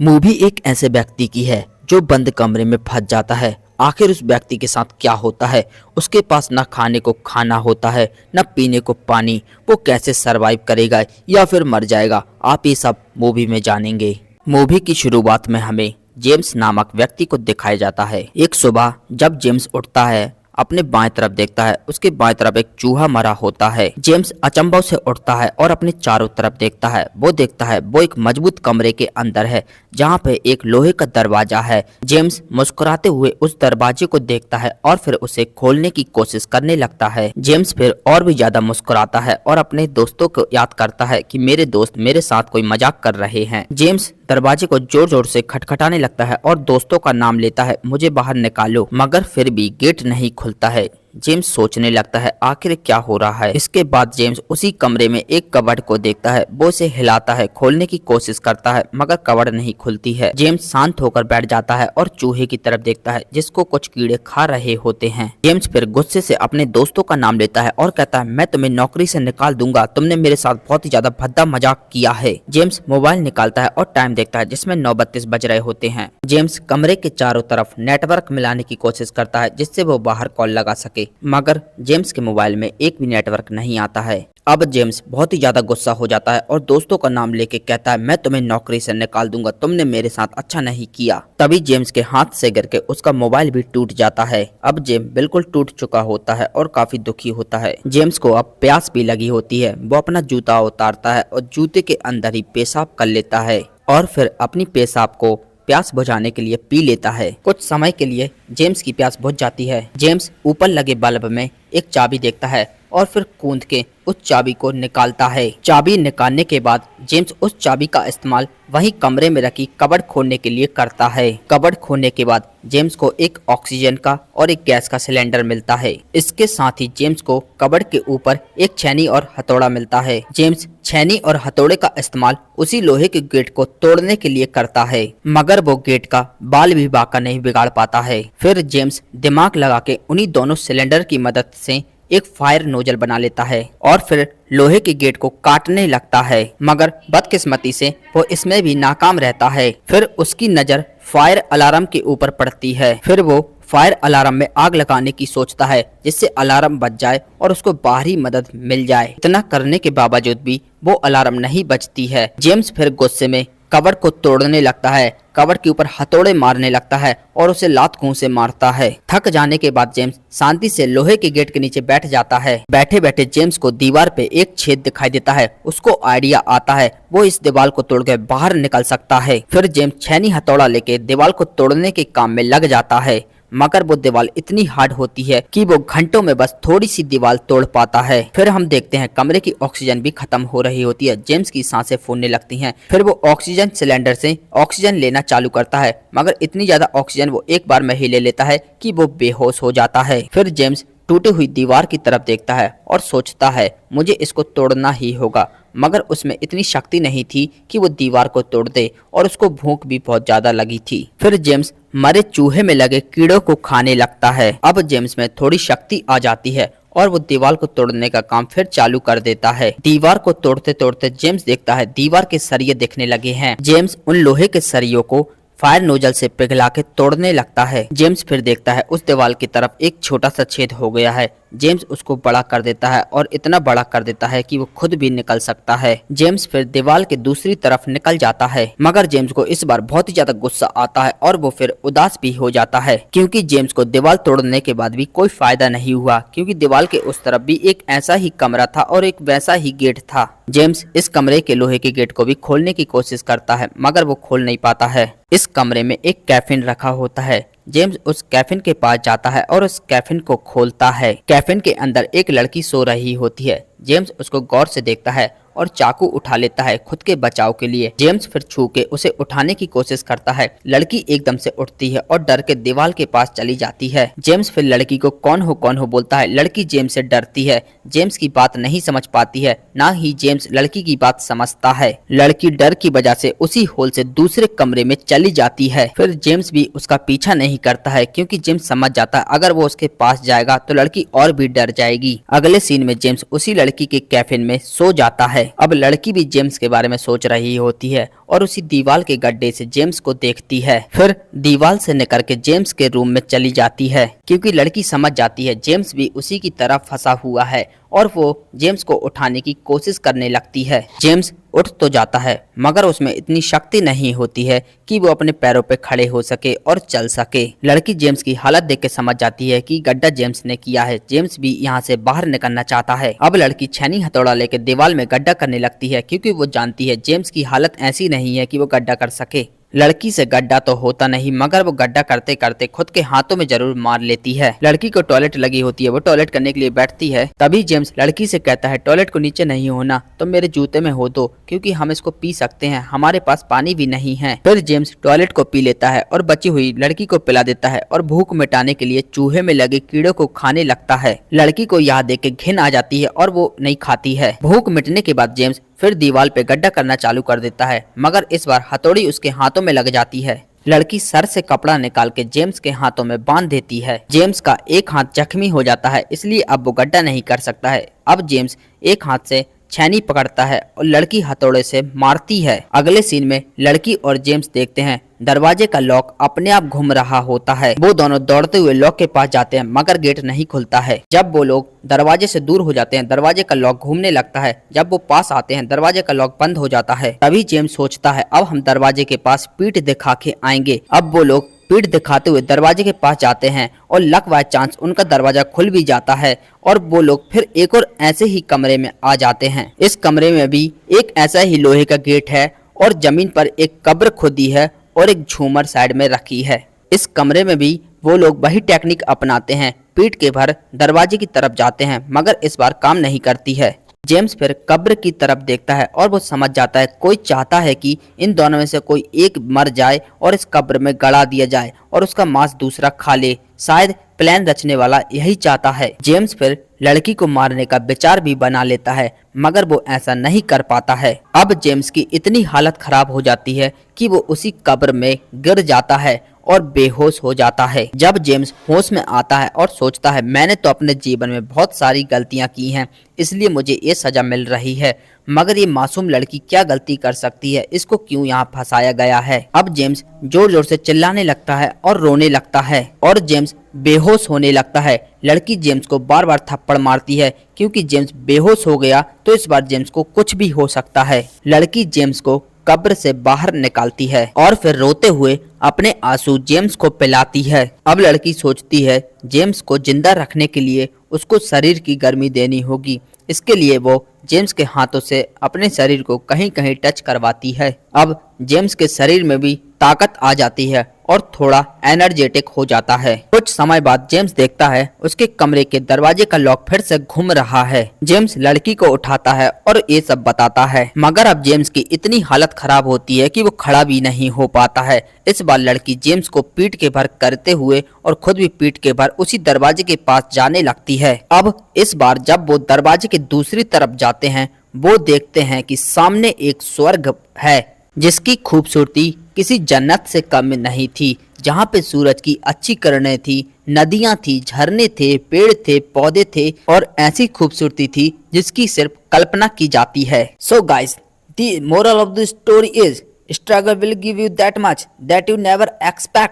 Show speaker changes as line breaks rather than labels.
Movie एक ऐसे व्यक्ति की है जो बंद कमरे में फंस जाता है। आखिर उस व्यक्ति के साथ क्या होता है? उसके पास न खाने को खाना होता है, न पीने को पानी। वो कैसे सरवाइव करेगा या फिर मर जाएगा? आप ये सब मूवी में जानेंगे। मूवी की शुरुआत में हमें जेम्स नामक व्यक्ति को दिखाया जाता है। एक सुबह जब जेम्स उठता है, अपने बाएं तरफ देखता है, उसके बाएं तरफ एक चूहा मरा होता है। जेम्स अचंभव से उठता है और अपने चारों तरफ देखता है। वो देखता है वो एक मजबूत कमरे के अंदर है जहाँ पे एक लोहे का दरवाजा है। जेम्स मुस्कुराते हुए उस दरवाजे को देखता है और फिर उसे खोलने की कोशिश करने लगता है। जेम्स फिर और भी ज्यादा मुस्कुराता है और अपने दोस्तों को याद करता है कि मेरे दोस्त मेरे साथ कोई मजाक कर रहे हैं। जेम्स दरवाजे को जोर जोर से खटखटाने लगता है और दोस्तों का नाम लेता है, मुझे बाहर निकालो, मगर फिर भी गेट नहीं खुलता है। जेम्स सोचने लगता है आखिर क्या हो रहा है। इसके बाद जेम्स उसी कमरे में एक कबर्ड को देखता है। वो उसे हिलाता है, खोलने की कोशिश करता है, मगर कबर्ड नहीं खुलती है। जेम्स शांत होकर बैठ जाता है और चूहे की तरफ देखता है जिसको कुछ कीड़े खा रहे होते हैं। जेम्स फिर गुस्से से अपने दोस्तों का नाम लेता है और कहता है मैं तुम्हें नौकरी से निकाल दूंगा, तुमने मेरे साथ बहुत ही ज्यादा भद्दा मजाक किया है। जेम्स मोबाइल निकालता है और टाइम देखता है जिसमें 9:32 बज रहे होते हैं। जेम्स कमरे के चारों तरफ नेटवर्क मिलाने की कोशिश करता है जिससे वो बाहर कॉल लगा सके, मगर जेम्स के मोबाइल में एक भी नेटवर्क नहीं आता है। अब जेम्स बहुत ही ज्यादा गुस्सा हो जाता है और दोस्तों का नाम लेके कहता है मैं तुम्हें नौकरी से निकाल दूंगा, तुमने मेरे साथ अच्छा नहीं किया। तभी जेम्स के हाथ से गिर के उसका मोबाइल भी टूट जाता है। अब जेम्स बिल्कुल टूट चुका होता है और काफी दुखी होता है। जेम्स को अब प्यास भी लगी होती है। वो अपना जूता उतारता है और जूते के अंदर ही पेशाब कर लेता है और फिर अपनी पेशाब को प्यास बुझाने के लिए पी लेता है। कुछ समय के लिए जेम्स की प्यास बुझ जाती है। जेम्स ऊपर लगे बल्ब में एक चाबी देखता है और फिर कूद के उस चाबी को निकालता है। चाबी निकालने के बाद जेम्स उस चाबी का इस्तेमाल वही कमरे में रखी कबर्ड खोलने के लिए करता है। कबर्ड खोलने के बाद जेम्स को एक ऑक्सीजन का और एक गैस का सिलेंडर मिलता है। इसके साथ ही जेम्स को कबर्ड के ऊपर एक छेनी और हथौड़ा मिलता है। जेम्स छेनी और हथौड़े का इस्तेमाल उसी लोहे के गेट को तोड़ने के लिए करता है, मगर वो गेट का बाल भी बाका नहीं बिगाड़ पाता है। फिर जेम्स दिमाग लगा के उन्हीं दोनों सिलेंडर की मदद से एक फायर नोजल बना लेता है और फिर लोहे के गेट को काटने लगता है, मगर बदकिस्मती से वो इसमें भी नाकाम रहता है। फिर उसकी नजर फायर अलार्म के ऊपर पड़ती है। फिर वो फायर अलार्म में आग लगाने की सोचता है जिससे अलार्म बज जाए और उसको बाहरी मदद मिल जाए। इतना करने के बावजूद भी वो अलार्म नहीं बजती है। जेम्स फिर गुस्से में कबर्ड को तोड़ने लगता है, कबर्ड के ऊपर हथौड़े मारने लगता है और उसे लात घूं से मारता है। थक जाने के बाद जेम्स शांति से लोहे के गेट के नीचे बैठ जाता है। बैठे बैठे जेम्स को दीवार पे एक छेद दिखाई देता है। उसको आइडिया आता है वो इस दीवार को तोड़ के बाहर निकल सकता है। फिर जेम्स छेनी हथौड़ा लेके दीवार को तोड़ने के काम में लग जाता है, मगर वो दीवार इतनी हार्ड होती है कि वो घंटों में बस थोड़ी सी दीवार तोड़ पाता है। फिर हम देखते हैं कमरे की ऑक्सीजन भी खत्म हो रही होती है। जेम्स की सांसें फूलने लगती हैं। फिर वो ऑक्सीजन सिलेंडर से ऑक्सीजन लेना चालू करता है, मगर इतनी ज्यादा ऑक्सीजन वो एक बार में ही ले लेता है कि वो बेहोश हो जाता है। फिर जेम्स टूटी हुई दीवार की तरफ देखता है और सोचता है मुझे इसको तोड़ना ही होगा, मगर उसमें इतनी शक्ति नहीं थी कि वो दीवार को तोड़ दे और उसको भूख भी बहुत ज्यादा लगी थी। फिर जेम्स मरे चूहे में लगे कीड़ों को खाने लगता है। अब जेम्स में थोड़ी शक्ति आ जाती है और वो दीवार को तोड़ने का काम फिर चालू कर देता है। दीवार को तोड़ते तोड़ते जेम्स देखता है दीवार के सरिये दिखने लगे हैं। जेम्स उन लोहे के सरियों को फायर नोजल से पिघला के तोड़ने लगता है। जेम्स फिर देखता है उस दीवार की तरफ एक छोटा सा छेद हो गया है। जेम्स उसको बड़ा कर देता है और इतना बड़ा कर देता है कि वो खुद भी निकल सकता है। जेम्स फिर दीवार के दूसरी तरफ निकल जाता है, मगर जेम्स को इस बार बहुत ही ज्यादा गुस्सा आता है और वो फिर उदास भी हो जाता है, क्योंकि जेम्स को दीवार तोड़ने के बाद भी कोई फायदा नहीं हुआ, क्योंकि दीवार के उस तरफ भी एक ऐसा ही कमरा था और एक वैसा ही गेट था। जेम्स इस कमरे के लोहे के गेट को भी खोलने की कोशिश करता है, मगर वो खोल नहीं पाता है। इस कमरे में एक कैफिन रखा होता है। जेम्स उस कैफिन के पास जाता है और उस कैफिन को खोलता है। कैफिन के अंदर एक लड़की सो रही होती है। जेम्स उसको गौर से देखता है और चाकू उठा लेता है खुद के बचाव के लिए। जेम्स फिर छू के उसे उठाने की कोशिश करता है। लड़की एकदम से उठती है और डर के दीवार के पास चली जाती है। जेम्स फिर लड़की को कौन हो बोलता है। लड़की जेम्स से डरती है, जेम्स की बात नहीं समझ पाती है, ना ही जेम्स लड़की की बात समझता है। लड़की डर की वजह से उसी होल से दूसरे कमरे में चली जाती है। फिर जेम्स भी उसका पीछा नहीं करता है, क्योंकि जेम्स समझ जाता है अगर वो उसके पास जाएगा तो लड़की और भी डर जाएगी। अगले सीन में जेम्स उसी लड़की के कैफिन में सो जाता है। है। अब लड़की भी जेम्स के बारे में सोच रही होती है और उसी दीवार के गड्ढे से जेम्स को देखती है। फिर दीवार से निकल के जेम्स के रूम में चली जाती है, क्योंकि लड़की समझ जाती है जेम्स भी उसी की तरह फंसा हुआ है और वो जेम्स को उठाने की कोशिश करने लगती है। जेम्स उठ तो जाता है मगर उसमें इतनी शक्ति नहीं होती है कि वो अपने पैरों पे खड़े हो सके और चल सके। लड़की जेम्स की हालत देख के समझ जाती है कि गड्ढा जेम्स ने किया है। जेम्स भी यहाँ से बाहर निकलना चाहता है। अब लड़की छेनी हथौड़ा लेकर दीवार में गड्ढा करने लगती है, क्योंकि वो जानती है जेम्स की हालत ऐसी नहीं है कि वो गड्ढा कर सके। लड़की से गड्ढा तो होता नहीं मगर वो गड्ढा करते करते खुद के हाथों में जरूर मार लेती है। लड़की को टॉयलेट लगी होती है, वो टॉयलेट करने के लिए बैठती है। तभी जेम्स लड़की से कहता है टॉयलेट को नीचे नहीं होना तो मेरे जूते में हो दो, क्योंकि हम इसको पी सकते हैं, हमारे पास पानी भी नहीं है। फिर जेम्स टॉयलेट को पी लेता है और बची हुई लड़की को पिला देता है और भूख मिटाने के लिए चूहे में लगे कीड़ों को खाने लगता है। लड़की को यह देख के घिन आ जाती है और वो नहीं खाती है। भूख मिटने के बाद जेम्स फिर दीवार पे गड्ढा करना चालू कर देता है, मगर इस बार हथौड़ी उसके हाथों में लग जाती है। लड़की सर से कपड़ा निकाल के जेम्स के हाथों में बांध देती है। जेम्स का एक हाथ जख्मी हो जाता है, इसलिए अब वो गड्ढा नहीं कर सकता है। अब जेम्स एक हाथ से छेनी पकड़ता है और लड़की हथौड़े से मारती है। अगले सीन में लड़की और जेम्स देखते हैं दरवाजे का लॉक अपने आप घूम रहा होता है। वो दोनों दौड़ते हुए लॉक के पास जाते हैं मगर गेट नहीं खुलता है। जब वो लोग दरवाजे से दूर हो जाते हैं दरवाजे का लॉक घूमने लगता है। जब वो पास आते हैं दरवाजे का लॉक बंद हो जाता है। तभी जेम्स सोचता है अब हम दरवाजे के पास पीठ दिखा के आएंगे। अब वो लोग पीठ दिखाते हुए दरवाजे के पास जाते हैं और लक बाय चांस उनका दरवाजा खुल भी जाता है और वो लोग फिर एक और ऐसे ही कमरे में आ जाते हैं। इस कमरे में भी एक ऐसा ही लोहे का गेट है और जमीन पर एक कब्र खुदी है और एक झूमर साइड में रखी है। इस कमरे में भी वो लोग वही टेक्निक अपनाते हैं, पीठ के भर दरवाजे की तरफ जाते हैं मगर इस बार काम नहीं करती है। जेम्स फिर कब्र की तरफ देखता है और वो समझ जाता है कोई चाहता है कि इन दोनों में से कोई एक मर जाए और इस कब्र में गड़ा दिया जाए और उसका मांस दूसरा खा ले। शायद प्लान रचने वाला यही चाहता है। जेम्स फिर लड़की को मारने का विचार भी बना लेता है मगर वो ऐसा नहीं कर पाता है। अब जेम्स की इतनी हालत खराब हो जाती है कि वो उसी कब्र में गिर जाता है और बेहोश हो जाता है। जब जेम्स होश में आता है और सोचता है मैंने तो अपने जीवन में बहुत सारी गलतियां की हैं, इसलिए मुझे ये सजा मिल रही है, मगर ये मासूम लड़की क्या गलती कर सकती है, इसको क्यों यहाँ फंसाया गया है। अब जेम्स जोर जोर से चिल्लाने लगता है और रोने लगता है और जेम्स बेहोश होने लगता है। लड़की जेम्स को बार बार थप्पड़ मारती है, क्योंकि जेम्स बेहोश हो गया तो इस बार जेम्स को कुछ भी हो सकता है। लड़की जेम्स को कब्र से बाहर निकालती है और फिर रोते हुए अपने आंसू जेम्स को पिलाती है। अब लड़की सोचती है जेम्स को जिंदा रखने के लिए उसको शरीर की गर्मी देनी होगी। इसके लिए वो जेम्स के हाथों से अपने शरीर को कहीं कहीं टच करवाती है। अब जेम्स के शरीर में भी ताकत आ जाती है और थोड़ा एनर्जेटिक हो जाता है। कुछ समय बाद जेम्स देखता है उसके कमरे के दरवाजे का लॉक फिर से घूम रहा है। जेम्स लड़की को उठाता है और ये सब बताता है, मगर अब जेम्स की इतनी हालत खराब होती है कि वो खड़ा भी नहीं हो पाता है। इस बार लड़की जेम्स को पीठ के भर करते हुए और खुद भी पीठ के भर उसी दरवाजे के पास जाने लगती है। अब इस बार जब वो दरवाजे के दूसरी तरफ जाते हैं वो देखते हैं कि सामने एक स्वर्ग है जिसकी खूबसूरती किसी जन्नत से कम नहीं थी, जहाँ पे सूरज की अच्छी किरणें थी, नदियां थी, झरने थे, पेड़ थे, पौधे थे और ऐसी खूबसूरती थी जिसकी सिर्फ कल्पना की जाती है। So guys, the moral of the story is struggle will give you that much that you never expect.